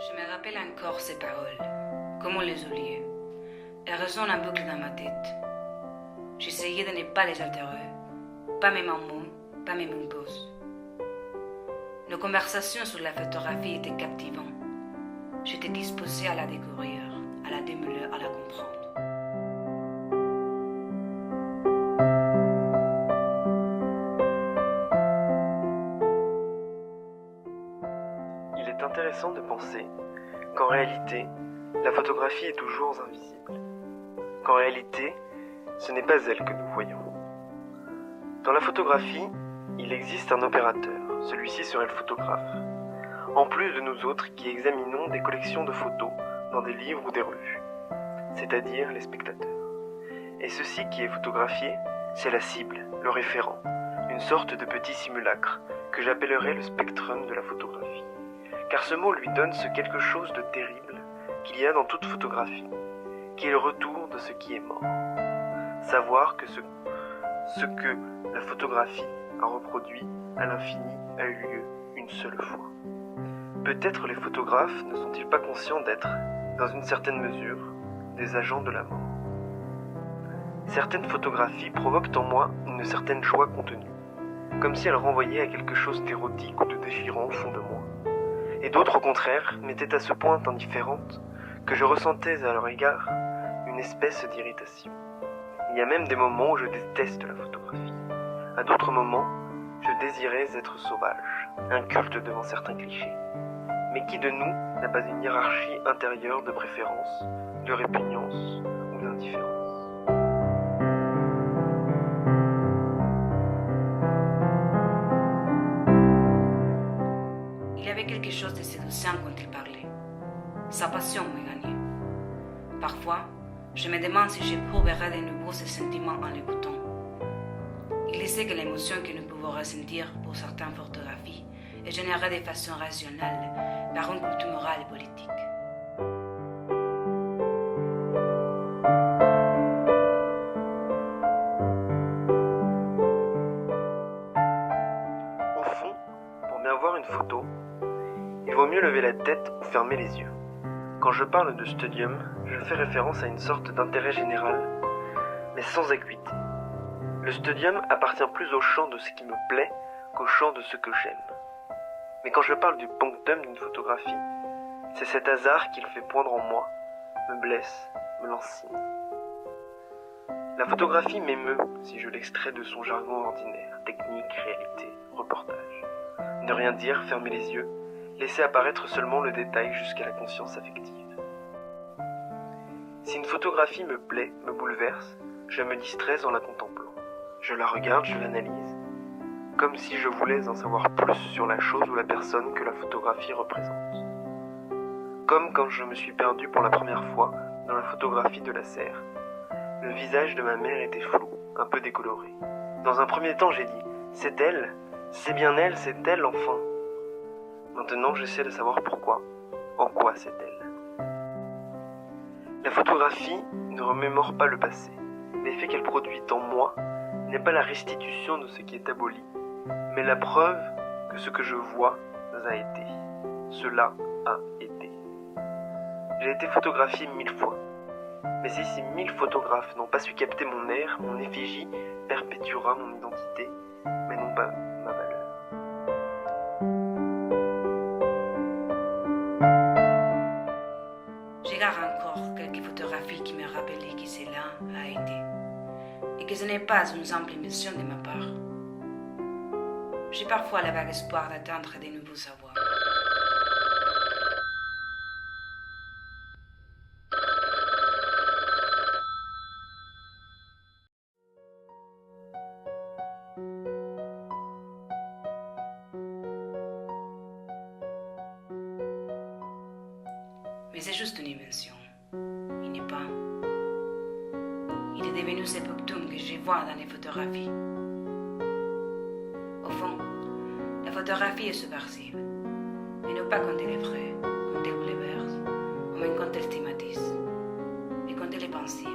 Je me rappelle encore ces paroles, comme on les oubliait. Elles résonnent en boucle dans ma tête. J'essayais de ne pas les altérer, pas même en mots, pas même en pause. Nos conversations sur la photographie étaient captivantes. J'étais disposée à la découvrir, à la démêler, à la comprendre. Il est intéressant de penser qu'en réalité, la photographie est toujours invisible. Qu'en réalité, ce n'est pas elle que nous voyons. Dans la photographie, il existe un opérateur, celui-ci serait le photographe, en plus de nous autres qui examinons des collections de photos dans des livres ou des revues, c'est-à-dire les spectateurs. Et ceci qui est photographié, c'est la cible, le référent, une sorte de petit simulacre que j'appellerais le spectrum de la photographie. Car ce mot lui donne ce quelque chose de terrible qu'il y a dans toute photographie, qui est le retour de ce qui est mort. Savoir que ce que la photographie a reproduit à l'infini a eu lieu une seule fois. Peut-être les photographes ne sont-ils pas conscients d'être, dans une certaine mesure, des agents de la mort. Certaines photographies provoquent en moi une certaine joie contenue, comme si elles renvoyaient à quelque chose d'érotique ou de déchirant au fond de moi. Et d'autres, au contraire, m'étaient à ce point indifférentes que je ressentais à leur égard une espèce d'irritation. Il y a même des moments où je déteste la photographie. À d'autres moments, je désirais être sauvage, inculte devant certains clichés. Mais qui de nous n'a pas une hiérarchie intérieure de préférence, de répugnance ou d'indifférence ? Il y avait quelque chose de séduisant quand il parlait. Sa passion me gagnait. Parfois, je me demande si j'éprouverai de nouveau ces sentiments en l'écoutant. Il disait que l'émotion que nous pouvons ressentir pour certaines photographies est générée de façon rationnelle par une culture morale et politique. Au fond, pour bien voir une photo, il vaut mieux lever la tête ou fermer les yeux. Quand je parle de studium, je fais référence à une sorte d'intérêt général, mais sans acuité. Le studium appartient plus au champ de ce qui me plaît qu'au champ de ce que j'aime. Mais quand je parle du punctum d'une photographie, c'est cet hasard qui le fait poindre en moi, me blesse, me lancine. La photographie m'émeut si je l'extrais de son jargon ordinaire, technique, réalité, reportage. Ne rien dire, fermer les yeux, laisser apparaître seulement le détail jusqu'à la conscience affective. Si une photographie me plaît, me bouleverse, je me distrais en la contemplant. Je la regarde, je l'analyse, comme si je voulais en savoir plus sur la chose ou la personne que la photographie représente. Comme quand je me suis perdu pour la première fois dans la photographie de la serre. Le visage de ma mère était flou, un peu décoloré. Dans un premier temps, j'ai dit « C'est elle, c'est bien elle, c'est elle enfin !» Maintenant, j'essaie de savoir pourquoi, en quoi c'est elle. La photographie ne remémore pas le passé. L'effet qu'elle produit en moi n'est pas la restitution de ce qui est aboli, mais la preuve que ce que je vois a été. Cela a été. J'ai été photographié 1000 fois. Mais si ces 1000 photographes n'ont pas su capter mon air, mon effigie perpétuera mon identité, mais non pas ma valeur. Je garde encore quelques photographies qui me rappellent que cela a été, et que ce n'est pas une simple émission de ma part. J'ai parfois le vague espoir d'atteindre de nouveaux savoirs. Mais c'est juste une invention. Il n'est pas. Il est devenu ce punctum que je vois dans les photographies. Au fond, la photographie est subversive. Mais non pas quand elle est vraie, quand elle bouleverse, ou même quand elle stigmatise, mais quand elle est pensive.